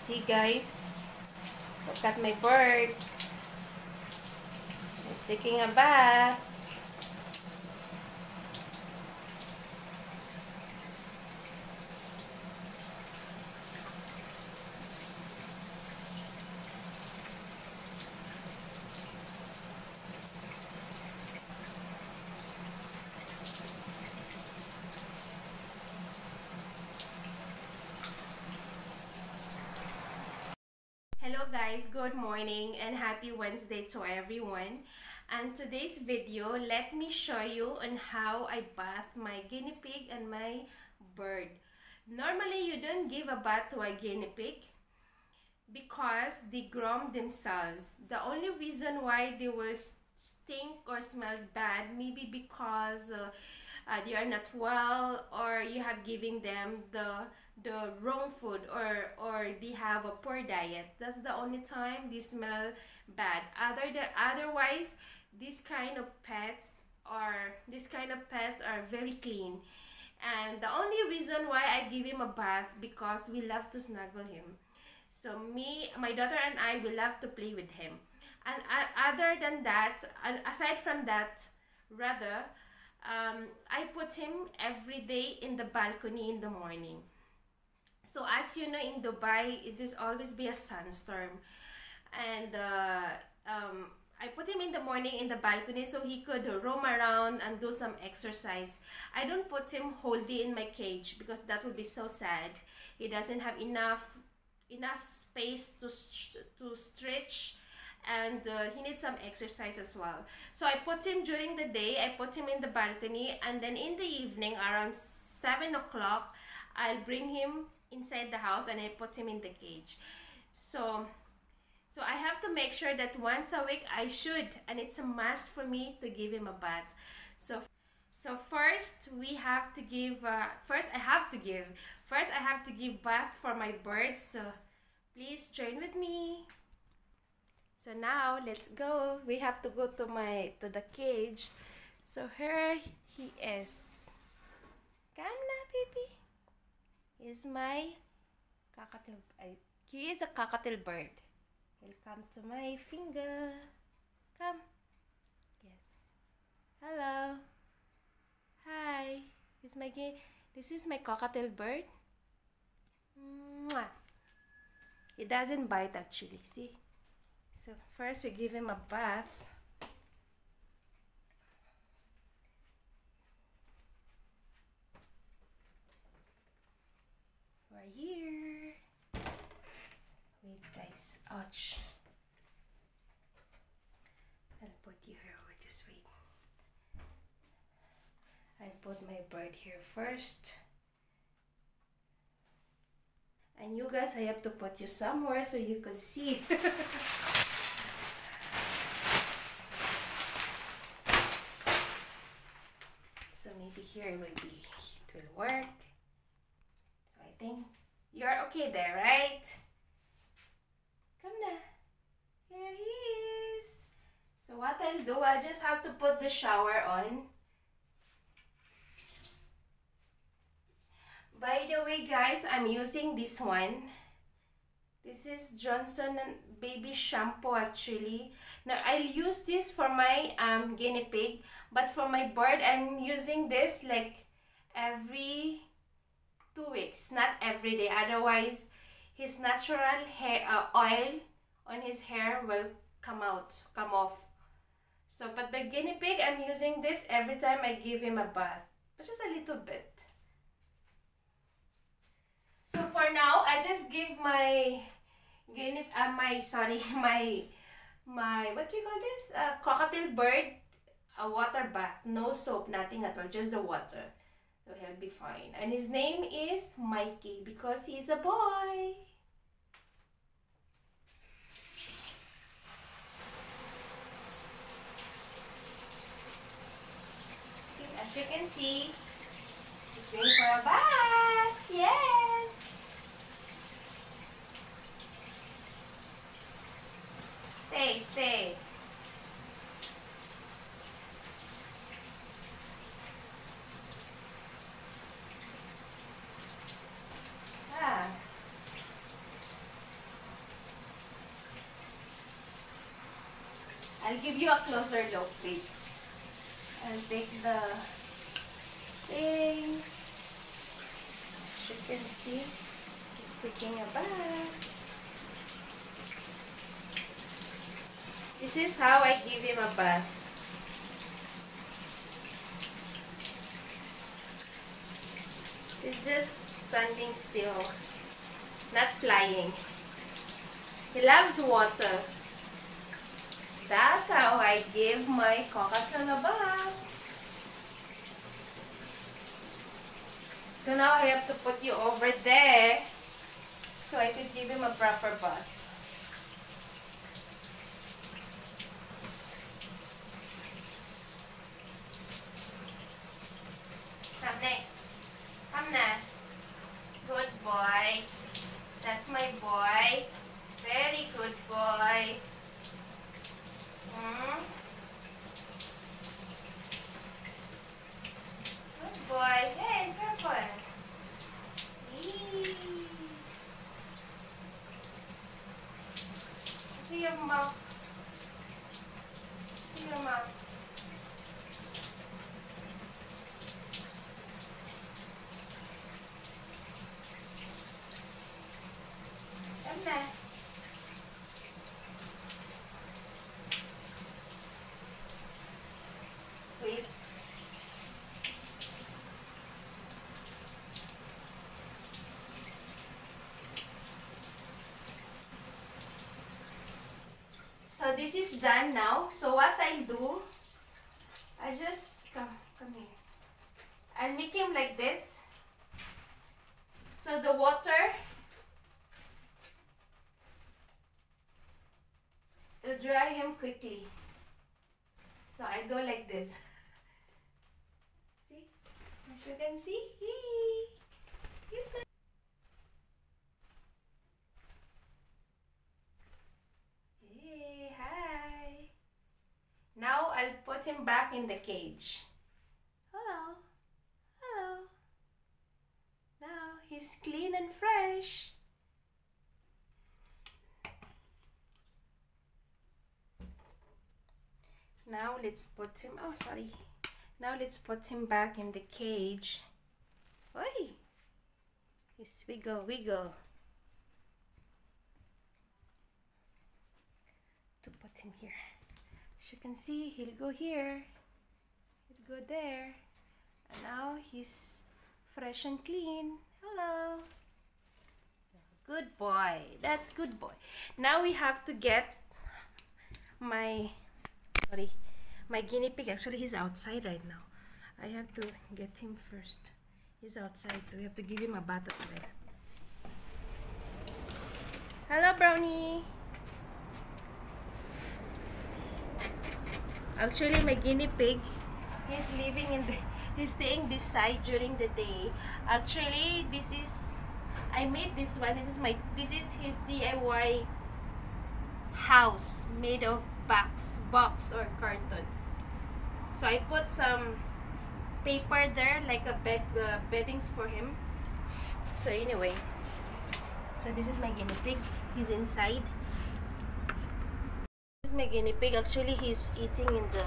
See guys, look at my bird. He's taking a bath. Hello guys, good morning and happy Wednesday to everyone. And today's video, let me show you on how I bath my guinea pig and my bird. Normally, you don't give a bath to a guinea pig because they groom themselves. The only reason why they will stink or smells bad, maybe because they are not well, or you have given them the wrong food, or they have a poor diet. That's the only time they smell bad. Otherwise, these kind of pets are very clean. And the only reason why I give him a bath because we love to snuggle him. So my daughter and I, we love to play with him. And other than that, aside from that, rather, I put him every day in the balcony in the morning. So as you know, in Dubai, it is always be a sandstorm, and I put him in the morning in the balcony so he could roam around and do some exercise. I don't put him whole day in my cage because that would be so sad. He doesn't have enough space to stretch, and he needs some exercise as well. So I put him during the day, I put him in the balcony, and then in the evening around 7 o'clock, I'll bring him inside the house and I put him in the cage. So I have to make sure that once a week I should, and it's a must for me to give him a bath. So first we have to give first I have to give bath for my birds. So please join with me. So now let's go. We have to go to the cage. So here he is. Come na, baby. He's my cockatiel. He is a cockatiel bird. He'll come to my finger. Come. Yes. Hello. Hi. This is my cockatiel bird. Mwah. He doesn't bite actually. See? So first we give him a bath. We're here. Wait guys, ouch. I'll put you here, just wait. I'll put my bird here first. And you guys, I have to put you somewhere so you could see. So maybe here it will work. So I think you're okay there, right? Come na. Here he is. So what I'll do, I'll just have to put the shower on. By the way guys, I'm using this one. This is Johnson & Baby shampoo actually. Now I'll use this for my guinea pig, but for my bird I'm using this like every 2 weeks, not every day. Otherwise his natural hair oil on his hair will come off. So but my guinea pig, I'm using this every time I give him a bath, but just a little bit. So for now, I just give my what do you call this? Cockatiel bird a water bath. No soap, nothing at all, just the water. So he'll be fine. And his name is Mikey because he's a boy. See, as you can see, he's going for a bath. Yes. Stay. I'll give you a closer look. Wait. I'll take the thing. As you can see, he's taking a bath. This is how I give him a bath. He's just standing still, not flying. He loves water. That's how I give my cockatiel a bath. So now I have to put you over there so I could give him a proper bath. Come next. Come now. Good boy. That's my boy. Very good boy. Good boy. Hey, careful. See your mouth. See your mouth. Come there. Wait. So this is done now. So what I'll do, I just come here. I'll make him like this. So the water will dry him quickly. So I go like this. See? As you can see, he's good. Hey, hi. Now I'll put him back in the cage. Hello. Hello. Now he's clean and fresh. Now let's put him, oh sorry. Now let's put him back in the cage. Oi! Just wiggle, wiggle. To put him here. As you can see, he'll go here. He'll go there. And now he's fresh and clean. Hello. Good boy. That's good boy. Now we have to get my guinea pig. Actually, he's outside right now. I have to get him first. He's outside, so we have to give him a bath as well. Hello, Brownie. Actually, my guinea pig, he's staying this side during the day. Actually, I made this one. This is his DIY house made of box or carton. So I put some paper there, like a beddings for him. So anyway, so this is my guinea pig. He's inside. This is my guinea pig. Actually, he's eating in the.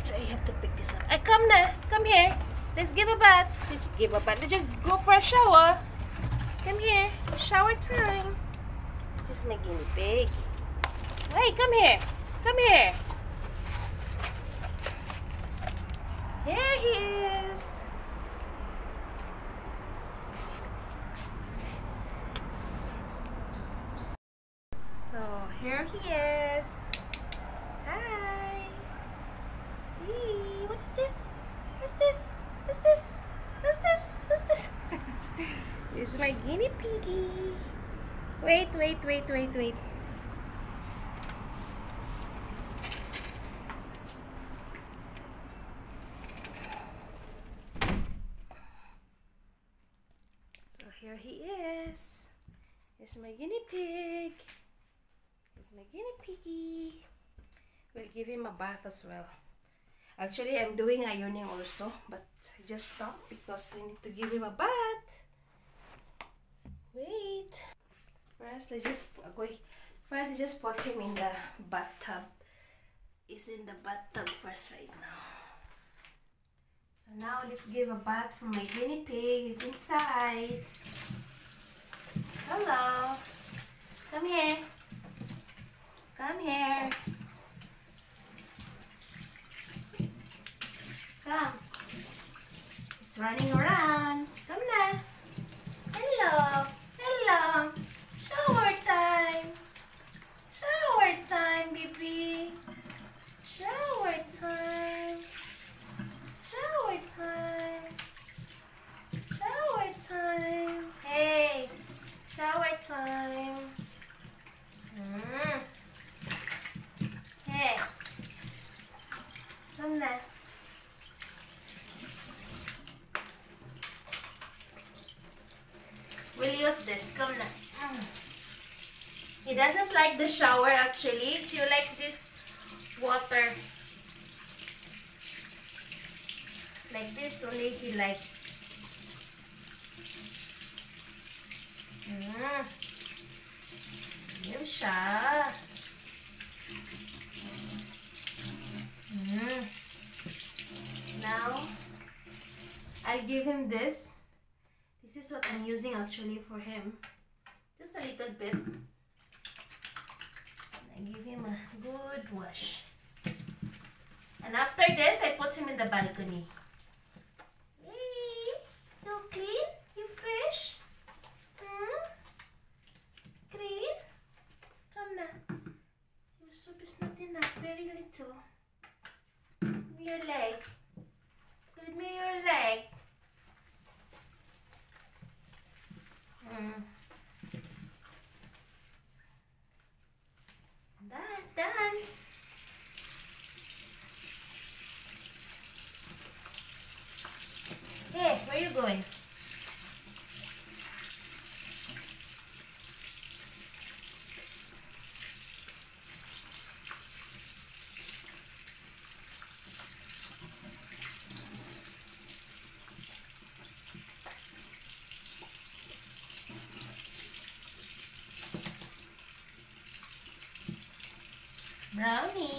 So I have to pick this up. Come now, come here. Let's give a bath. Let's just go for a shower. Come here, shower time. This is my guinea pig. Wait, come here. Come here. Here he is. So here he is. Hi. Hey, what's this? What's this? What's this? What's this? What's this? This is my guinea piggy. Wait. So here he is. Here's my guinea pig. Here's my guinea piggy. We'll give him a bath as well. Actually, I'm doing ironing also, but I just stopped because I need to give him a bath. Wait. First, let's just First, I just put him in the bathtub. He's in the bathtub first right now. So now let's give a bath for my guinea pig. He's inside. Hello. Come here. Come here. Come. He's running around. Come now. Hello. Hello. Shower time. Shower time, baby. Shower time. Shower time. Shower time. Hey. Shower time. Hey. Come now. We'll use this. Come now. He doesn't like the shower actually. She likes this water. Like this only he likes. Yun siya. Now, I'll give him this. This is what I'm using actually for him. Just a little bit. I give him a good wash. And after this, I put him in the balcony. Hey, you clean? You fresh? Clean? Come now. Your soup is not enough. Very little. Your leg. Give me your leg. Done. Hey, where are you going? Brownie.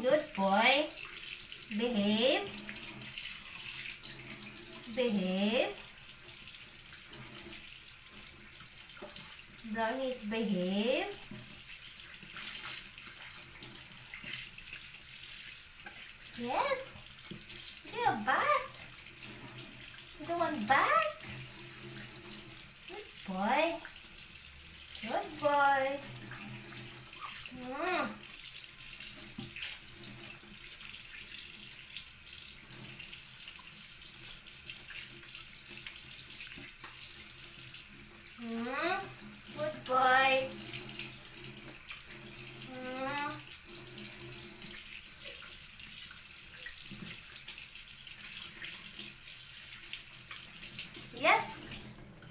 Good boy. Behave. Behave. Brownies, behave. Yes. You're a bat. You don't want bat? Good boy. Good boy. Good boy. Yes,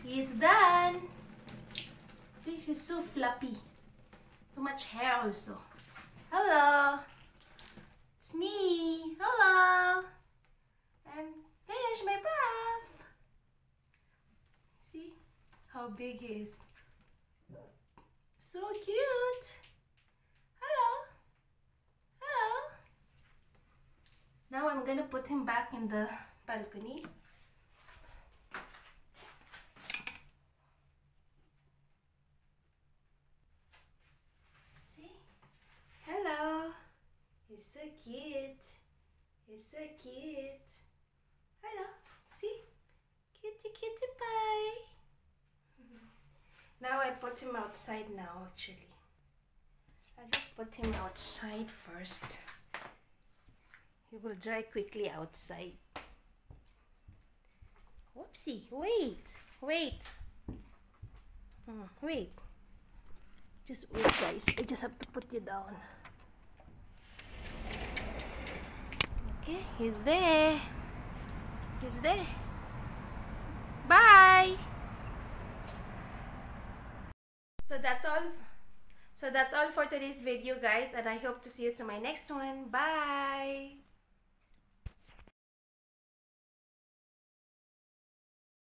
he's done. Fish is so fluffy. Too much hair also. Hello. It's me. Hello. I'm finished my bath. See how big he is. So cute. Hello. Hello. Now I'm gonna put him back in the balcony. See? Hello. He's so cute. He's so cute. Hello. See? Cutie, cutie pie. Now I put him outside now actually. I just put him outside first. He will dry quickly outside. Whoopsie, wait. Wait. Just wait guys, I just have to put you down. Okay, he's there. He's there. Bye. So that's all for today's video guys, and I hope to see you to my next one. Bye.